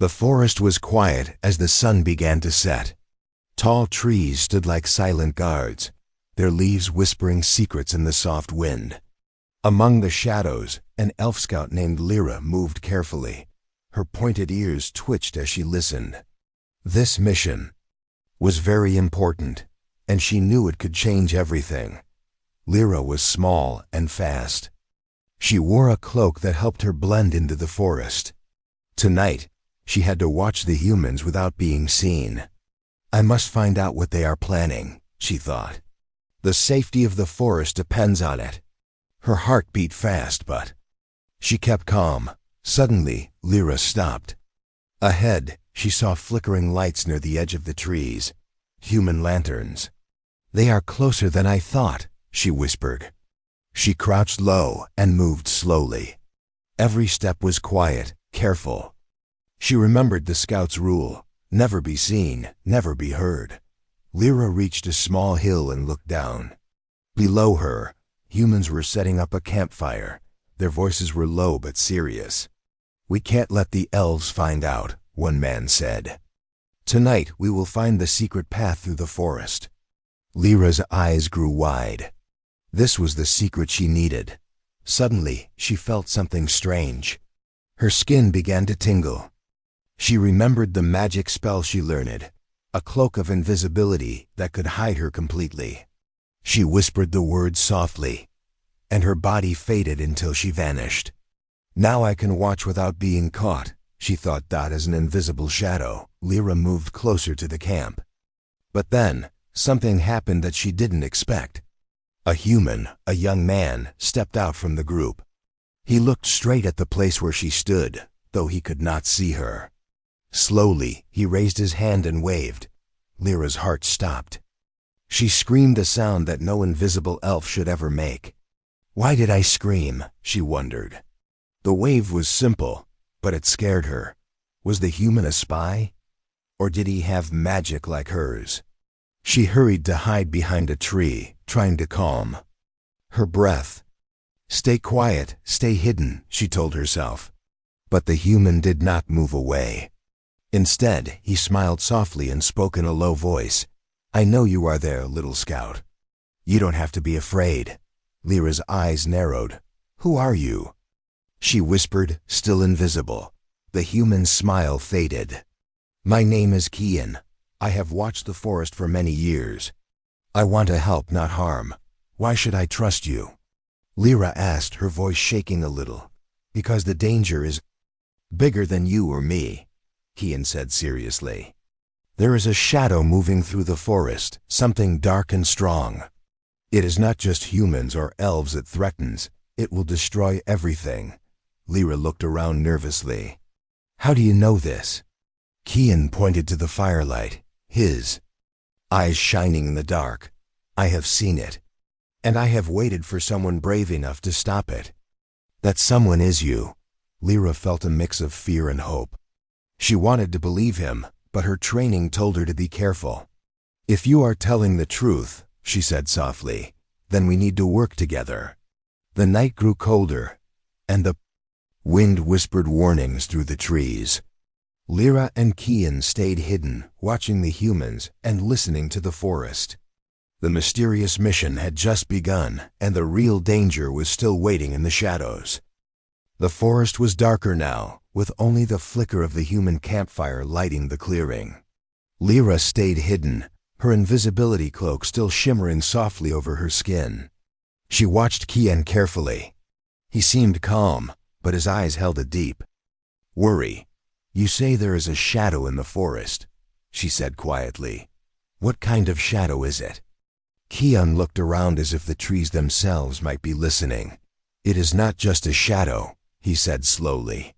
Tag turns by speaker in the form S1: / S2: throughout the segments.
S1: The forest was quiet as the sun began to set. Tall trees stood like silent guards, their leaves whispering secrets in the soft wind. Among the shadows, an elf scout named Lyra moved carefully. Her pointed ears twitched as she listened. This mission was very important, and she knew it could change everything. Lyra was small and fast. She wore a cloak that helped her blend into the forest. Tonight, she had to watch the humans without being seen. I must find out what they are planning, she thought. The safety of the forest depends on it. Her heart beat fast, but she kept calm. Suddenly, Lyra stopped. Ahead, she saw flickering lights near the edge of the trees. Human lanterns. They are closer than I thought, she whispered. She crouched low and moved slowly. Every step was quiet, careful. She remembered the scout's rule: never be seen, never be heard. Lyra reached a small hill and looked down. Below her, humans were setting up a campfire. Their voices were low but serious. "We can't let the elves find out," one man said. "Tonight we will find the secret path through the forest." Lyra's eyes grew wide. This was the secret she needed. Suddenly, she felt something strange. Her skin began to tingle. She remembered the magic spell she learned, a cloak of invisibility that could hide her completely. She whispered the words softly, and her body faded until she vanished. "Now I can watch without being caught," she thought. Dot as an invisible shadow, Lyra moved closer to the camp. But then, something happened that she didn't expect. A human, a young man, stepped out from the group. He looked straight at the place where she stood, though he could not see her. Slowly, he raised his hand and waved. Lyra's heart stopped. She screamed a sound that no invisible elf should ever make. Why did I scream? She wondered. The wave was simple, but it scared her. Was the human a spy? Or did he have magic like hers? She hurried to hide behind a tree, trying to calm her breath. "Stay quiet, stay hidden," she told herself. But the human did not move away. Instead, he smiled softly and spoke in a low voice. "I know you are there, little scout. You don't have to be afraid." Lyra's eyes narrowed. "Who are you?" She whispered, still invisible. The human's smile faded. "My name is Kian. I have watched the forest for many years. I want to help, not harm. Why should I trust you?" Lyra asked, her voice shaking a little. "Because the danger is bigger than you or me," Kian said seriously. "There is a shadow moving through the forest, something dark and strong. It is not just humans or elves it threatens. It will destroy everything." Lyra looked around nervously. "How do you know this?" Kian pointed to the firelight, his eyes shining in the dark. "I have seen it, and I have waited for someone brave enough to stop it." "That someone is you." Lyra felt a mix of fear and hope. She wanted to believe him, but her training told her to be careful. "If you are telling the truth," she said softly, "then we need to work together." The night grew colder, and the wind whispered warnings through the trees. Lyra and Kian stayed hidden, watching the humans and listening to the forest. The mysterious mission had just begun, and the real danger was still waiting in the shadows. The forest was darker now, with only the flicker of the human campfire lighting the clearing. Lyra stayed hidden, her invisibility cloak still shimmering softly over her skin. She watched Kian carefully. He seemed calm, but his eyes held a deep worry. "You say there is a shadow in the forest," she said quietly. "What kind of shadow is it?" Kian looked around as if the trees themselves might be listening. "It is not just a shadow," he said slowly.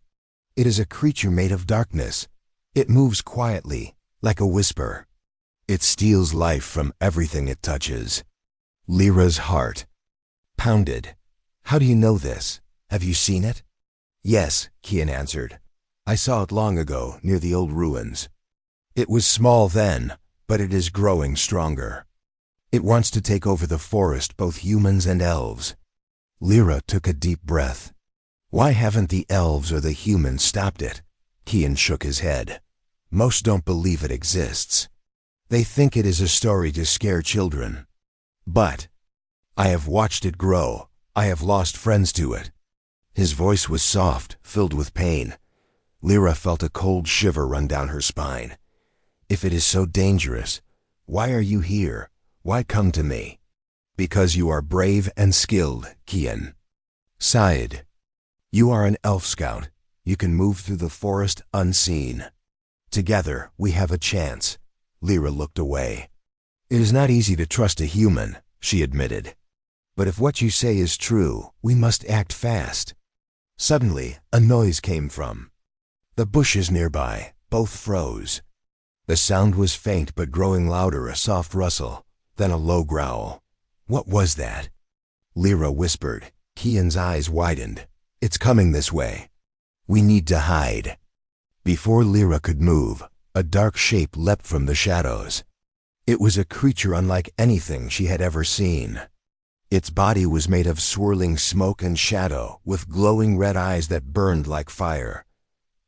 S1: "It is a creature made of darkness. It moves quietly, like a whisper. It steals life from everything it touches." Lyra's heart pounded. "How do you know this? Have you seen it?" "Yes," Kian answered. "I saw it long ago, near the old ruins. It was small then, but it is growing stronger. It wants to take over the forest, both humans and elves." Lyra took a deep breath. Why haven't the elves or the humans stopped it? Kian shook his head. Most don't believe it exists. They think it is a story to scare children. But I have watched it grow. I have lost friends to it. His voice was soft, filled with pain. Lyra felt a cold shiver run down her spine. If it is so dangerous, why are you here? Why come to me? Because you are brave and skilled, Kian sighed. You are an elf scout. You can move through the forest unseen. Together, we have a chance. Lyra looked away. It is not easy to trust a human, she admitted. But if what you say is true, we must act fast. Suddenly, a noise came from the bushes nearby. Both froze. The sound was faint but growing louder, a soft rustle, then a low growl. What was that? Lyra whispered. Kian's eyes widened. It's coming this way. We need to hide. Before Lyra could move, a dark shape leapt from the shadows. It was a creature unlike anything she had ever seen. Its body was made of swirling smoke and shadow, with glowing red eyes that burned like fire.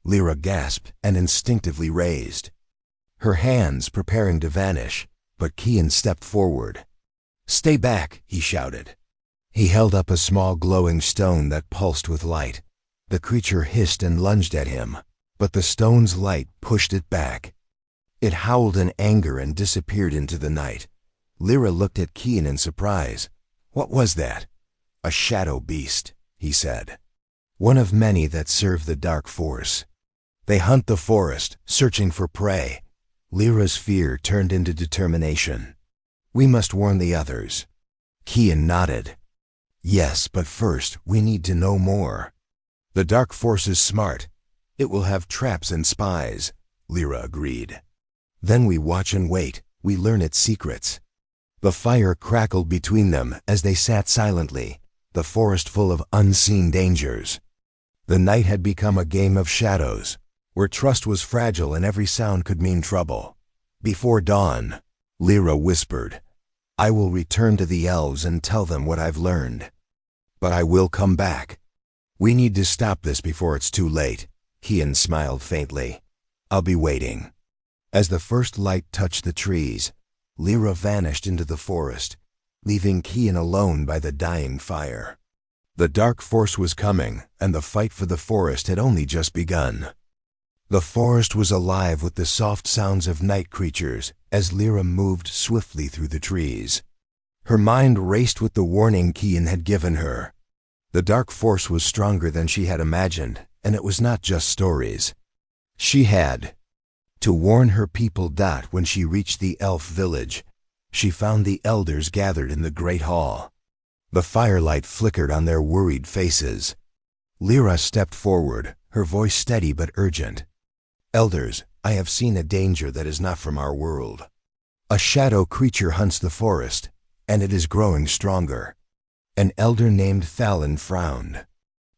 S1: Lyra gasped and instinctively raised her hands, preparing to vanish, but Kian stepped forward. Stay back, he shouted. He held up a small glowing stone that pulsed with light. The creature hissed and lunged at him, but the stone's light pushed it back. It howled in anger and disappeared into the night. Lyra looked at Kian in surprise. What was that? A shadow beast, he said. One of many that serve the dark force. They hunt the forest, searching for prey. Lyra's fear turned into determination. We must warn the others. Kian nodded. Yes, but first we need to know more. The dark force is smart. It will have traps and spies, Lyra agreed. Then we watch and wait. We learn its secrets. The fire crackled between them as they sat silently, the forest full of unseen dangers. The night had become a game of shadows, where trust was fragile and every sound could mean trouble. Before dawn, Lyra whispered, I will return to the elves and tell them what I've learned. But I will come back. We need to stop this before it's too late. Kian smiled faintly. I'll be waiting. As the first light touched the trees, Lyra vanished into the forest, leaving Kian alone by the dying fire. The dark force was coming, and the fight for the forest had only just begun. The forest was alive with the soft sounds of night creatures as Lyra moved swiftly through the trees. Her mind raced with the warning Kian had given her. The dark force was stronger than she had imagined, and it was not just stories. She had to warn her people. When she reached the elf village, she found the elders gathered in the great hall. The firelight flickered on their worried faces. Lyra stepped forward, her voice steady but urgent. Elders, I have seen a danger that is not from our world. A shadow creature hunts the forest, and it is growing stronger. An elder named Thalin frowned.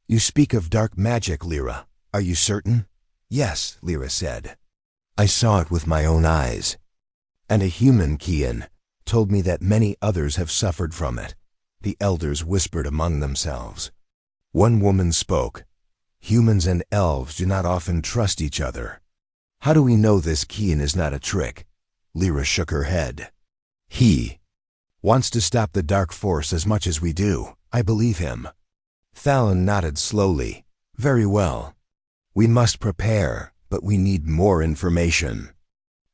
S1: You speak of dark magic, Lyra. Are you certain? Yes, Lyra said. I saw it with my own eyes. And a human, Kian, told me that many others have suffered from it. The elders whispered among themselves. One woman spoke. Humans and elves do not often trust each other. How do we know this Kian is not a trick? Lyra shook her head. He wants to stop the dark force as much as we do. I believe him. Thalin nodded slowly. Very well. We must prepare, but we need more information.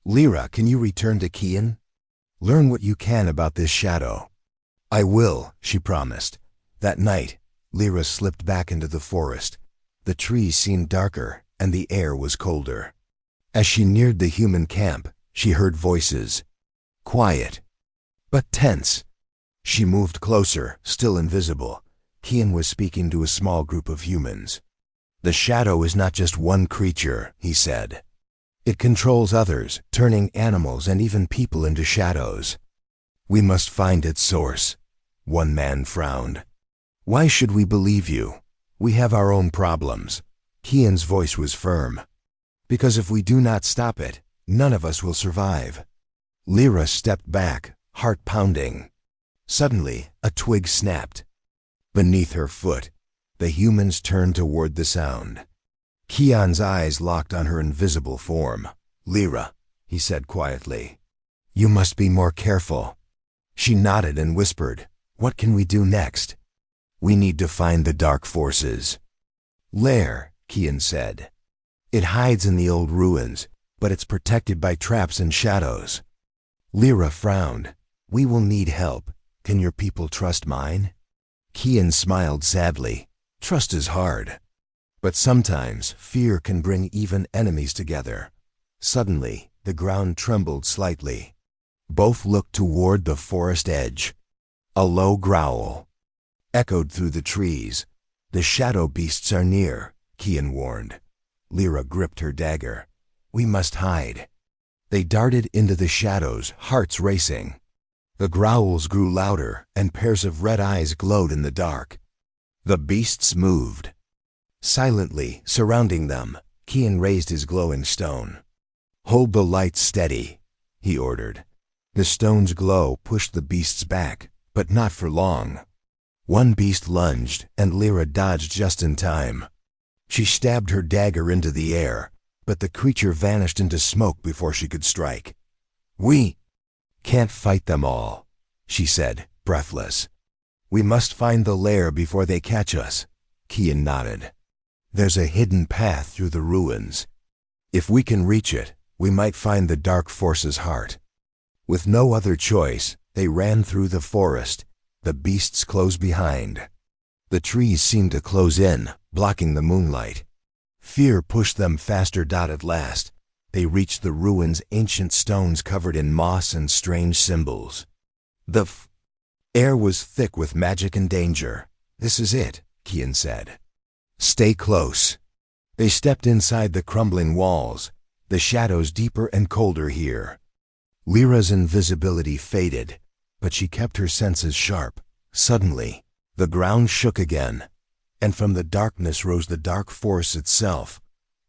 S1: Lyra, can you return to Kian? Learn what you can about this shadow. I will, she promised. That night, Lyra slipped back into the forest. The trees seemed darker, and the air was colder. As she neared the human camp, she heard voices. Quiet, but tense. She moved closer, still invisible. Kian was speaking to a small group of humans. The shadow is not just one creature, he said. It controls others, turning animals and even people into shadows. We must find its source. One man frowned. Why should we believe you? We have our own problems. Kian's voice was firm. Because if we do not stop it, none of us will survive. Lyra stepped back, heart pounding. Suddenly, a twig snapped. Beneath her foot, the humans turned toward the sound. Kian's eyes locked on her invisible form. "Lyra," he said quietly, "you must be more careful." She nodded and whispered, "What can we do next?" "We need to find the dark forces." "Lair," Kian said. "It hides in the old ruins, but it's protected by traps and shadows." Lyra frowned. "We will need help. Can your people trust mine?" Kian smiled sadly. "Trust is hard. But sometimes fear can bring even enemies together." Suddenly, the ground trembled slightly. Both looked toward the forest edge. A low growl echoed through the trees. "The shadow beasts are near," Kian warned. Lyra gripped her dagger. "We must hide." They darted into the shadows, hearts racing. The growls grew louder, and pairs of red eyes glowed in the dark. The beasts moved. Silently, surrounding them, Kian raised his glowing stone. "Hold the light steady," he ordered. The stone's glow pushed the beasts back, but not for long. One beast lunged, and Lyra dodged just in time. She stabbed her dagger into the air, but the creature vanished into smoke before she could strike. "We can't fight them all," she said, breathless. "We must find the lair before they catch us." Kian nodded. "There's a hidden path through the ruins. If we can reach it, we might find the dark force's heart." With no other choice, they ran through the forest. The beasts closed behind. The trees seemed to close in, blocking the moonlight. Fear pushed them faster. At last, they reached the ruins, ancient stones covered in moss and strange symbols. The air was thick with magic and danger. "This is it," Kian said. "Stay close." They stepped inside the crumbling walls, the shadows deeper and colder here. Lyra's invisibility faded, but she kept her senses sharp. Suddenly, the ground shook again, and from the darkness rose the dark force itself,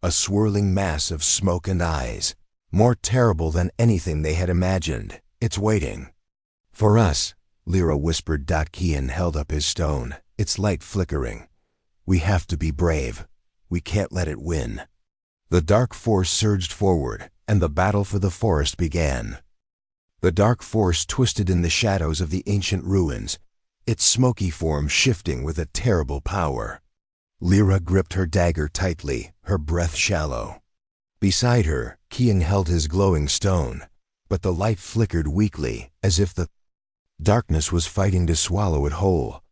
S1: a swirling mass of smoke and eyes, more terrible than anything they had imagined. "It's waiting for us," Lyra whispered. Kian held up his stone, its light flickering. "We have to be brave. We can't let it win." The dark force surged forward, and the battle for the forest began. The dark force twisted in the shadows of the ancient ruins, its smoky form shifting with a terrible power. Lyra gripped her dagger tightly, her breath shallow. Beside her, Kian held his glowing stone, but the light flickered weakly, as if the darkness was fighting to swallow it whole.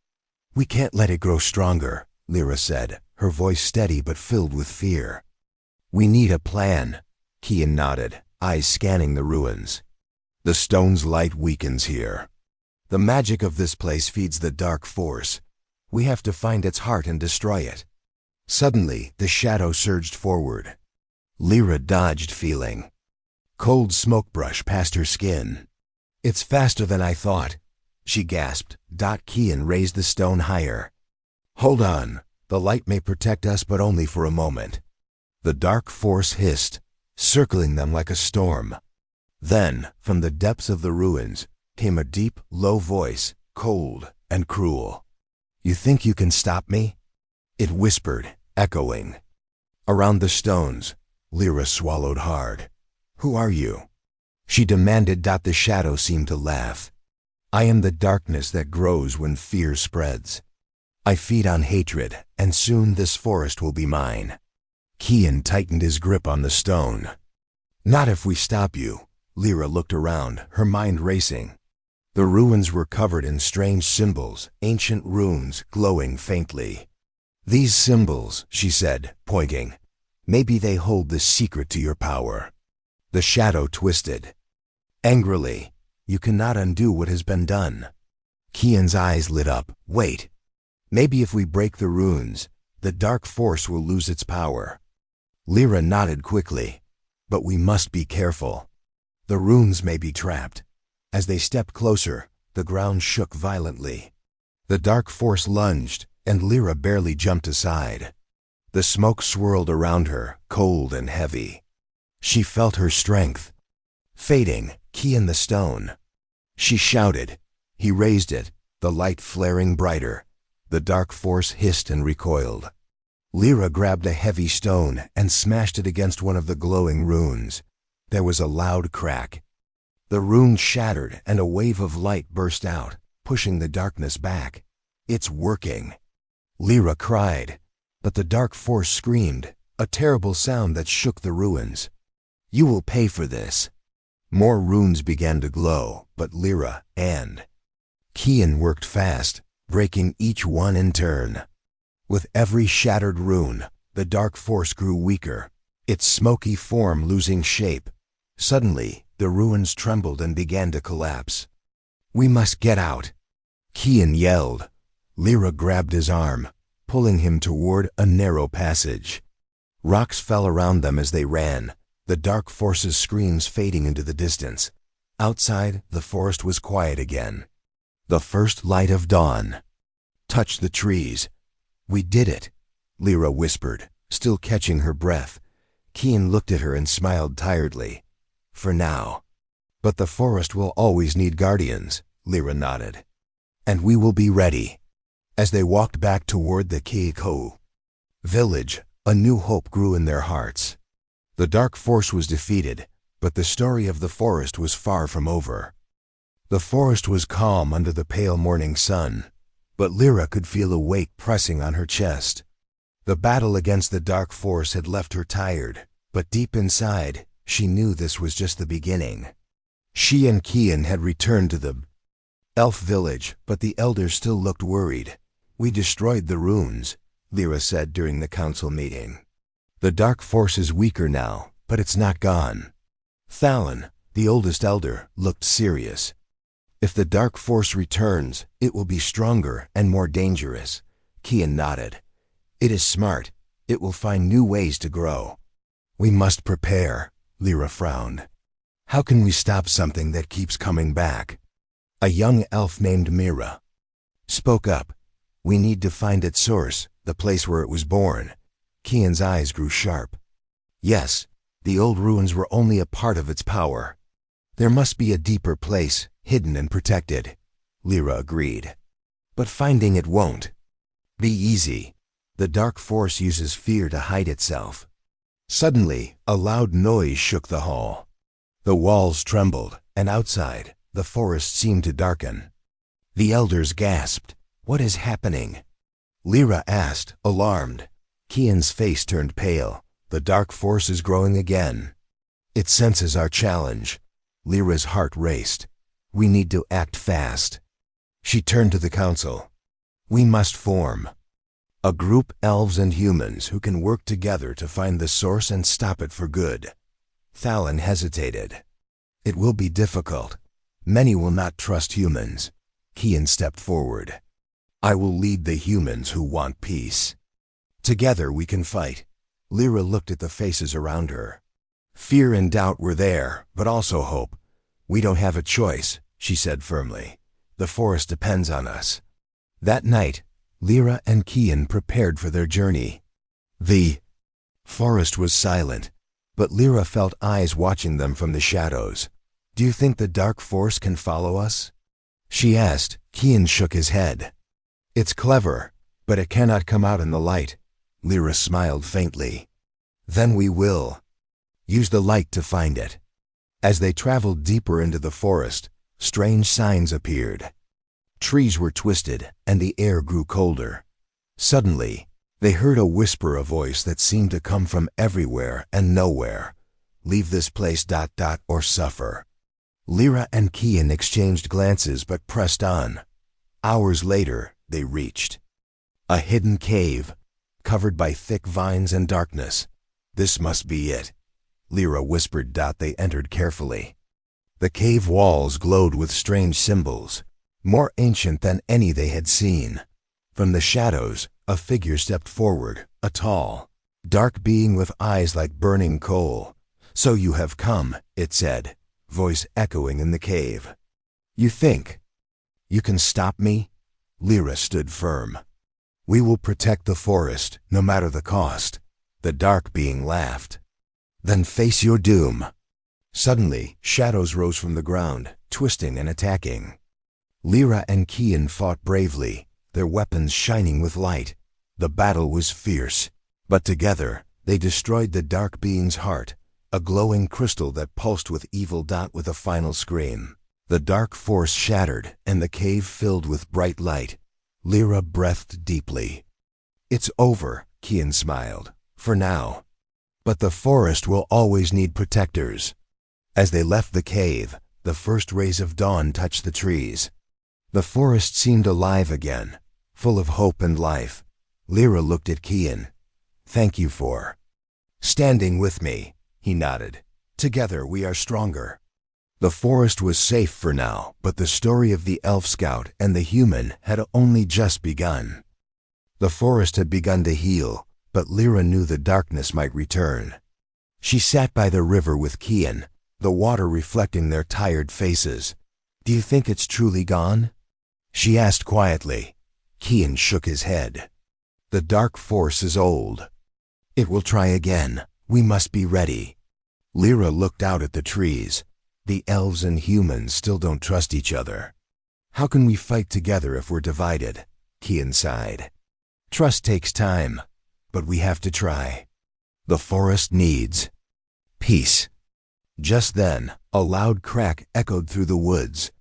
S1: "We can't let it grow stronger," Lyra said, her voice steady but filled with fear. "We need a plan." Kian nodded, eyes scanning the ruins. "The stone's light weakens here. The magic of this place feeds the dark force. We have to find its heart and destroy it." Suddenly, the shadow surged forward. Lyra dodged, feeling cold smoke brush past her skin. "It's faster than I thought," she gasped. Kian raised the stone higher. "Hold on. The light may protect us, but only for a moment." The dark force hissed, circling them like a storm. Then, from the depths of the ruins, came a deep, low voice, cold and cruel. "You think you can stop me?" It whispered, echoing. Around the stones, Lyra swallowed hard. "Who are you?" she demanded. The shadow seemed to laugh. "I am the darkness that grows when fear spreads. I feed on hatred, and soon this forest will be mine." Kian tightened his grip on the stone. "Not if we stop you." Lyra looked around, her mind racing. The ruins were covered in strange symbols, ancient runes glowing faintly. "These symbols," she said, pointing, "maybe they hold the secret to your power." The shadow twisted. Angrily, "You cannot undo what has been done." Kian's eyes lit up. "Wait. Maybe if we break the runes, the dark force will lose its power." Lyra nodded quickly. "But we must be careful. The runes may be trapped." As they stepped closer, the ground shook violently. The dark force lunged, and Lyra barely jumped aside. The smoke swirled around her, cold and heavy. She felt her strength fading. Kian the stone. She shouted. He raised it, the light flaring brighter. The dark force hissed and recoiled. Lyra grabbed a heavy stone and smashed it against one of the glowing runes. There was a loud crack. The rune shattered and a wave of light burst out, pushing the darkness back. "It's working!" Lyra cried, but the dark force screamed, a terrible sound that shook the ruins. "You will pay for this." More runes began to glow, but Lyra and Kian worked fast, breaking each one in turn. With every shattered rune, the dark force grew weaker, its smoky form losing shape. Suddenly, the ruins trembled and began to collapse. "We must get out!" Kian yelled. Lyra grabbed his arm, pulling him toward a narrow passage. Rocks fell around them as they ran, the dark force's screams fading into the distance. Outside, the forest was quiet again. The first light of dawn touched the trees. "We did it," Lyra whispered, still catching her breath. Kian looked at her and smiled tiredly. "For now." "But the forest will always need guardians," Lyra nodded. "And we will be ready." As they walked back toward the Keiko village, a new hope grew in their hearts. The dark force was defeated, but the story of the forest was far from over. The forest was calm under the pale morning sun, but Lyra could feel a weight pressing on her chest. The battle against the dark force had left her tired, but deep inside, she knew this was just the beginning. She and Kian had returned to the elf village, but the elders still looked worried. "We destroyed the runes," Lyra said during the council meeting. "The dark force is weaker now, but it's not gone." Thalon, the oldest elder, looked serious. "If the dark force returns, it will be stronger and more dangerous." Kian nodded. "It is smart. It will find new ways to grow." "We must prepare," Lyra frowned. "How can we stop something that keeps coming back?" A young elf named Mira spoke up. "We need to find its source, the place where it was born." Kian's eyes grew sharp. "Yes, the old ruins were only a part of its power. There must be a deeper place, hidden and protected," Lyra agreed. "But finding it won't be easy. The dark force uses fear to hide itself." Suddenly, a loud noise shook the hall. The walls trembled, and outside, the forest seemed to darken. The elders gasped. "What is happening?" Lyra asked, alarmed. Kian's face turned pale. "The dark force is growing again. It senses our challenge." Lyra's heart raced. "We need to act fast." She turned to the council. "We must form a group, elves and humans, who can work together to find the source and stop it for good." Thalon hesitated. "It will be difficult. Many will not trust humans." Kian stepped forward. "I will lead the humans who want peace. Together we can fight." Lyra looked at the faces around her. Fear and doubt were there, but also hope. "We don't have a choice," she said firmly. "The forest depends on us." That night, Lyra and Kian prepared for their journey. The forest was silent, but Lyra felt eyes watching them from the shadows. "Do you think the dark force can follow us?" she asked. Kian shook his head. "It's clever, but it cannot come out in the light." Lyra smiled faintly. "Then we will use the light to find it." As they traveled deeper into the forest, strange signs appeared. Trees were twisted, and the air grew colder. Suddenly, they heard a whisper, a voice that seemed to come from everywhere and nowhere. "Leave this place ... or suffer." Lyra and Kian exchanged glances but pressed on. Hours later, they reached a hidden cave, covered by thick vines and darkness. "This must be it," Lyra whispered. They entered carefully. The cave walls glowed with strange symbols, more ancient than any they had seen. From the shadows, a figure stepped forward, a tall, dark being with eyes like burning coal. "So you have come," it said, voice echoing in the cave. "You think you can stop me?" Lyra stood firm. "We will protect the forest, no matter the cost." The dark being laughed. "Then face your doom." Suddenly, shadows rose from the ground, twisting and attacking. Lyra and Kian fought bravely, their weapons shining with light. The battle was fierce. But together, they destroyed the dark being's heart, a glowing crystal that pulsed with evil. With a final scream, the dark force shattered and the cave filled with bright light. Lyra breathed deeply. "It's over," Kian smiled, "for now. But the forest will always need protectors." As they left the cave, the first rays of dawn touched the trees. The forest seemed alive again, full of hope and life. Lyra looked at Kian. "Thank you for standing with me," he nodded. "Together we are stronger." The forest was safe for now, but the story of the elf scout and the human had only just begun. The forest had begun to heal, but Lyra knew the darkness might return. She sat by the river with Kian, the water reflecting their tired faces. "Do you think it's truly gone?" she asked quietly. Kian shook his head. "The dark force is old. It will try again. We must be ready." Lyra looked out at the trees. The elves and humans still don't trust each other. "How can we fight together if we're divided?" Kian sighed. "Trust takes time, but we have to try. The forest needs peace." Just then, a loud crack echoed through the woods.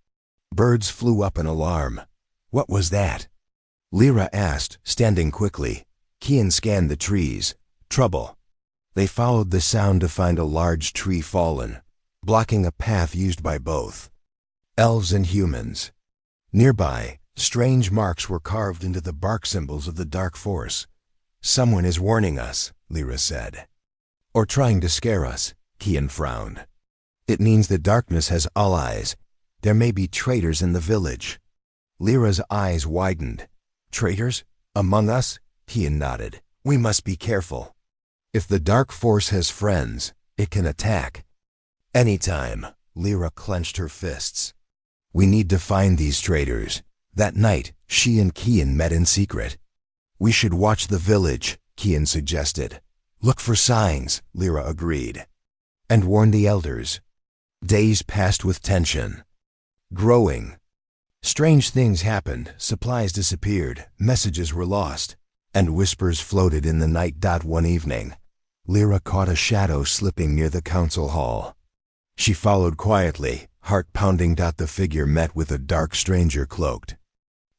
S1: Birds flew up in alarm. "What was that?" Lyra asked, standing quickly. Kian scanned the trees. "Trouble." They followed the sound to find a large tree fallen, blocking a path used by both elves and humans. Nearby, strange marks were carved into the bark symbols of the dark force. "Someone is warning us," Lyra said. "Or trying to scare us," Kian frowned. "It means the darkness has allies. There may be traitors in the village." Lyra's eyes widened. "Traitors? Among us?" Kian nodded. "We must be careful. If the dark force has friends, it can attack anytime." Lyra clenched her fists. "We need to find these traitors." That night, she and Kian met in secret. "We should watch the village," Kian suggested. "Look for signs," Lyra agreed. "And warn the elders." Days passed with tension growing. Strange things happened. Supplies disappeared, messages were lost, and whispers floated in the night. One evening, Lyra caught a shadow slipping near the council hall. She followed quietly, heart pounding. The figure met with a dark stranger cloaked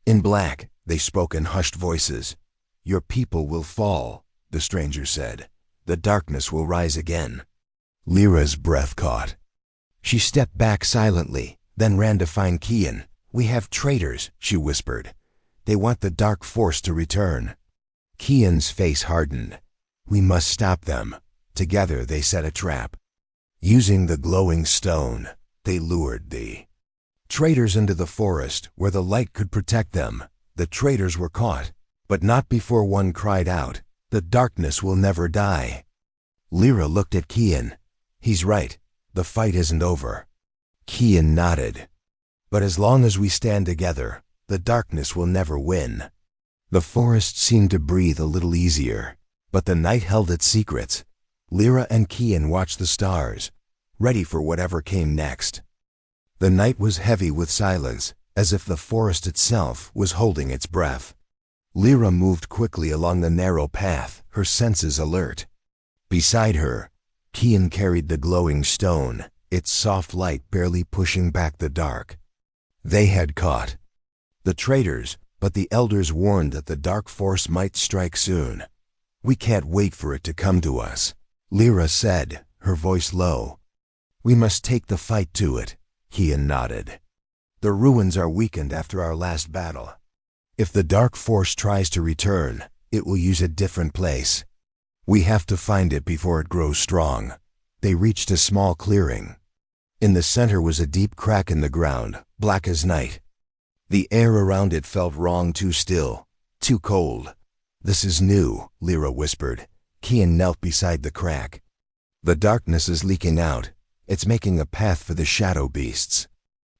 S1: in black. They spoke in hushed voices. "Your people will fall," the stranger said. "The darkness will rise again." Lyra's breath caught. She stepped back silently, then ran to find Kian. "We have traitors," she whispered. "They want the dark force to return." Kian's face hardened. "We must stop them." Together they set a trap. Using the glowing stone, they lured the traitors into the forest where the light could protect them. The traitors were caught, but not before one cried out, "The darkness will never die." Lyra looked at Kian. "He's right. The fight isn't over." Kian nodded. "But as long as we stand together, the darkness will never win." The forest seemed to breathe a little easier, but the night held its secrets. Lyra and Kian watched the stars, ready for whatever came next. The night was heavy with silence, as if the forest itself was holding its breath. Lyra moved quickly along the narrow path, her senses alert. Beside her, Kian carried the glowing stone, its soft light barely pushing back the dark. They had caught the traitors, but the elders warned that the dark force might strike soon. "We can't wait for it to come to us," Lyra said, her voice low. "We must take the fight to it," Kian nodded. "The ruins are weakened after our last battle. If the dark force tries to return, it will use a different place. We have to find it before it grows strong." They reached a small clearing. In the center was a deep crack in the ground, black as night. The air around it felt wrong, too still, too cold. "This is new," Lyra whispered. Kian knelt beside the crack. "The darkness is leaking out. It's making a path for the shadow beasts."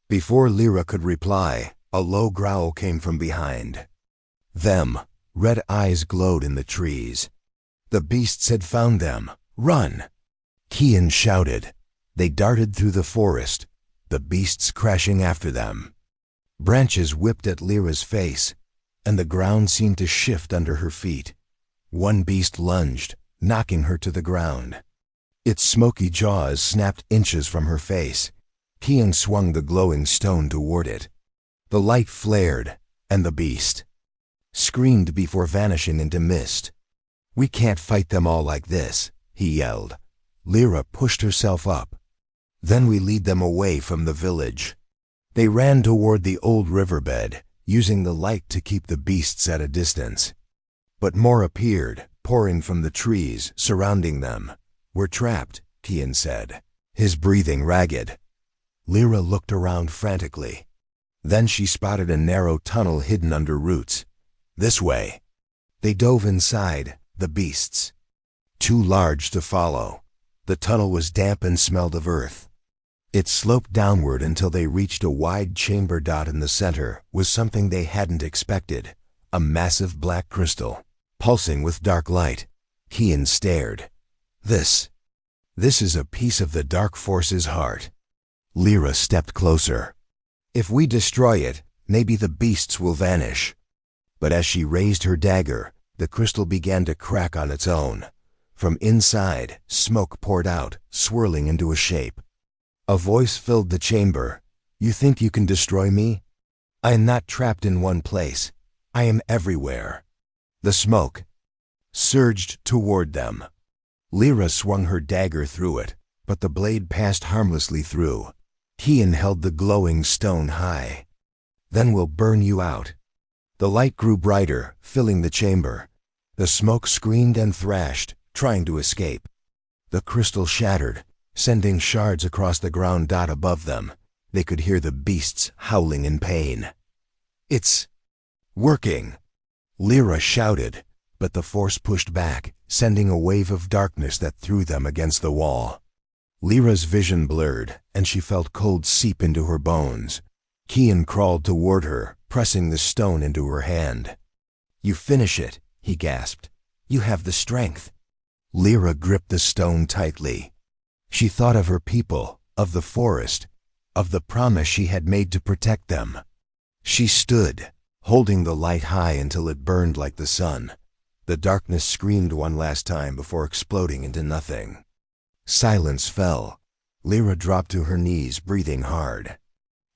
S1: Before Lyra could reply, a low growl came from behind them. Red eyes glowed in the trees. The beasts had found them. "Run!" Kian shouted. They darted through the forest, the beasts crashing after them. Branches whipped at Lyra's face, and the ground seemed to shift under her feet. One beast lunged, knocking her to the ground. Its smoky jaws snapped inches from her face. Kian swung the glowing stone toward it. The light flared, and the beast screamed before vanishing into mist. "We can't fight them all like this," he yelled. Lyra pushed herself up. "Then we lead them away from the village." They ran toward the old riverbed, using the light to keep the beasts at a distance. But more appeared, pouring from the trees surrounding them. "We're trapped," Kian said, his breathing ragged. Lyra looked around frantically. Then she spotted a narrow tunnel hidden under roots. "This way." They dove inside, the beasts too large to follow. The tunnel was damp and smelled of earth. It sloped downward until they reached a wide chamber. In the center was something they hadn't expected, a massive black crystal, pulsing with dark light. Kian stared. This is a piece of the dark force's heart." Lyra stepped closer. "If we destroy it, maybe the beasts will vanish." But as she raised her dagger, the crystal began to crack on its own. From inside, smoke poured out, swirling into a shape. A voice filled the chamber. "You think you can destroy me? I am not trapped in one place. I am everywhere." The smoke surged toward them. Lyra swung her dagger through it, but the blade passed harmlessly through. Kian held the glowing stone high. "Then we'll burn you out." The light grew brighter, filling the chamber. The smoke screamed and thrashed, trying to escape. The crystal shattered, sending shards across the ground. Above them, they could hear the beasts howling in pain. "It's working!" Lyra shouted, but the force pushed back, sending a wave of darkness that threw them against the wall. Lyra's vision blurred, and she felt cold seep into her bones. Kian crawled toward her, pressing the stone into her hand. "You finish it," he gasped. "You have the strength." Lyra gripped the stone tightly. She thought of her people, of the forest, of the promise she had made to protect them. She stood, holding the light high until it burned like the sun. The darkness screamed one last time before exploding into nothing. Silence fell. Lyra dropped to her knees, breathing hard.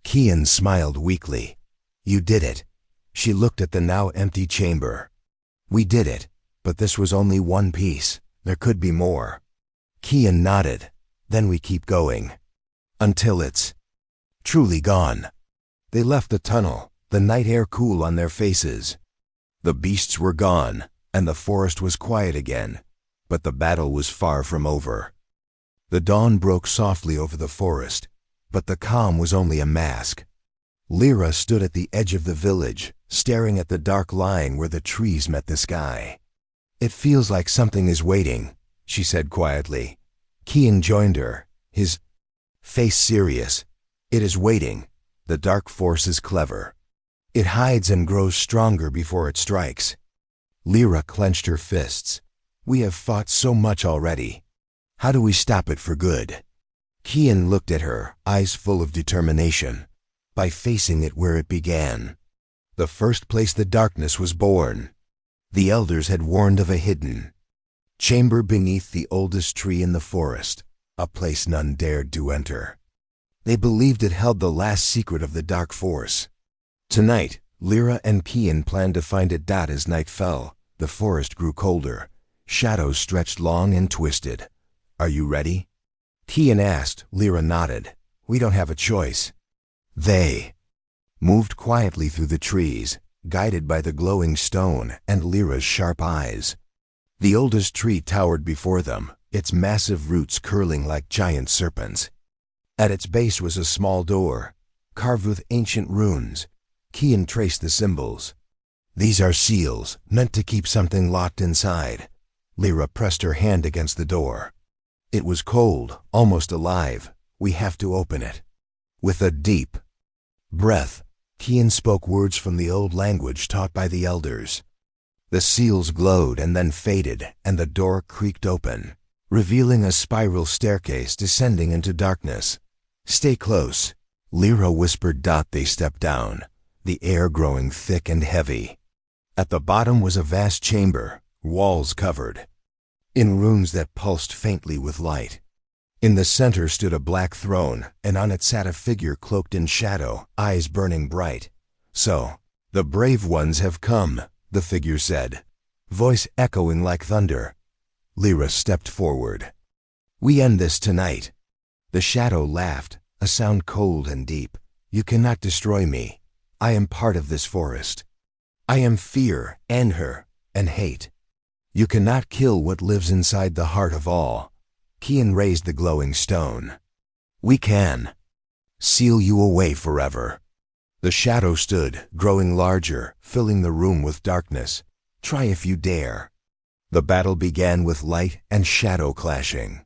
S1: Kian smiled weakly. "You did it." She looked at the now empty chamber. "We did it, but this was only one piece. There could be more." Kian nodded. "Then we keep going. Until it's truly gone." They left the tunnel, the night air cool on their faces. The beasts were gone, and the forest was quiet again, but the battle was far from over. The dawn broke softly over the forest, but the calm was only a mask. Lyra stood at the edge of the village, staring at the dark line where the trees met the sky. "It feels like something is waiting," she said quietly. Kian joined her, his face serious. "It is waiting. The dark force is clever. It hides and grows stronger before it strikes." Lyra clenched her fists. "We have fought so much already. How do we stop it for good?" Kian looked at her, eyes full of determination. "By facing it where it began. The first place the darkness was born. The elders had warned of a hidden chamber beneath the oldest tree in the forest, a place none dared to enter. They believed it held the last secret of the dark force. Tonight, Lyra and Kian planned to find it. As night fell, the forest grew colder. Shadows stretched long and twisted. "Are you ready?" Kian asked. Lyra nodded. "We don't have a choice." They moved quietly through the trees, guided by the glowing stone and Lyra's sharp eyes. The oldest tree towered before them, its massive roots curling like giant serpents. At its base was a small door, carved with ancient runes. Kian traced the symbols. "These are seals, meant to keep something locked inside." Lyra pressed her hand against the door. It was cold, almost alive. "We have to open it." With a deep breath, Kian spoke words from the old language taught by the elders. The seals glowed and then faded, and the door creaked open, revealing a spiral staircase descending into darkness. "Stay close," Lyra whispered. They stepped down, the air growing thick and heavy. At the bottom was a vast chamber, walls covered in runes that pulsed faintly with light. In the center stood a black throne, and on it sat a figure cloaked in shadow, eyes burning bright. "So, the brave ones have come," the figure said, voice echoing like thunder. Lyra stepped forward. "We end this tonight." The shadow laughed, a sound cold and deep. "You cannot destroy me. I am part of this forest. I am fear, anger, and hate. You cannot kill what lives inside the heart of all." Kian raised the glowing stone. "We can seal you away forever." The shadow stood, growing larger, filling the room with darkness. "Try if you dare." The battle began with light and shadow clashing.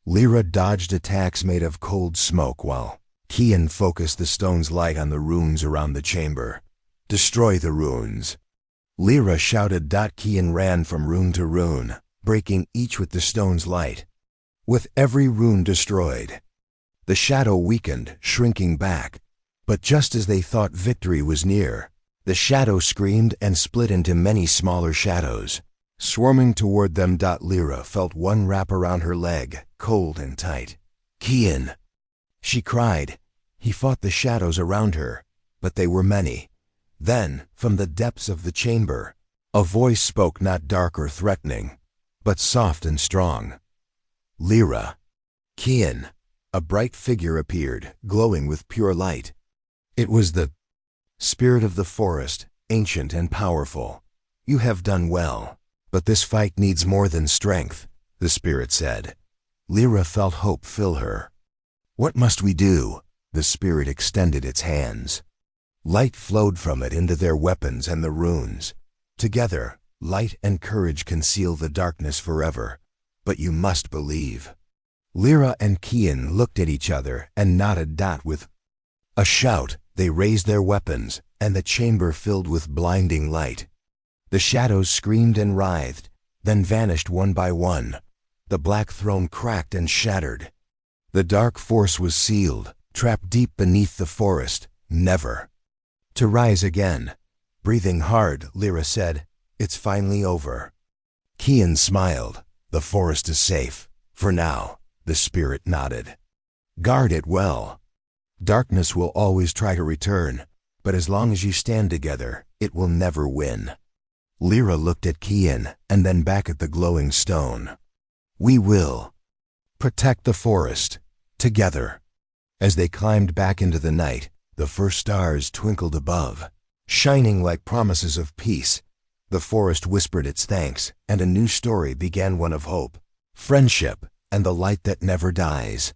S1: Lyra dodged attacks made of cold smoke while Kian focused the stone's light on the runes around the chamber. "Destroy the runes." Lyra shouted. Kian ran from rune to rune, breaking each with the stone's light. With every rune destroyed, the shadow weakened, shrinking back. But just as they thought victory was near, the shadow screamed and split into many smaller shadows, swarming toward them. Lyra felt one wrap around her leg, cold and tight. "Kian!" she cried. He fought the shadows around her, but they were many. Then, from the depths of the chamber, a voice spoke, not dark or threatening, but soft and strong. "Lyra." "Kian." A bright figure appeared, glowing with pure light. It was the spirit of the forest, ancient and powerful. "You have done well, but this fight needs more than strength," the spirit said. Lyra felt hope fill her. "What must we do?" The spirit extended its hands. Light flowed from it into their weapons and the runes. "Together, light and courage can seal the darkness forever. But you must believe." Lyra and Kian looked at each other and nodded. With a shout, they raised their weapons, and the chamber filled with blinding light. The shadows screamed and writhed, then vanished one by one. The black throne cracked and shattered. The dark force was sealed, trapped deep beneath the forest, never to rise again. Breathing hard, Lyra said, "It's finally over." Kian smiled. "The forest is safe. For now," the spirit nodded. "Guard it well. Darkness will always try to return, but as long as you stand together, it will never win." Lyra looked at Kian and then back at the glowing stone. "We will protect the forest, together." As they climbed back into the night, the first stars twinkled above, shining like promises of peace. The forest whispered its thanks, and a new story began, one of hope, friendship, and the light that never dies.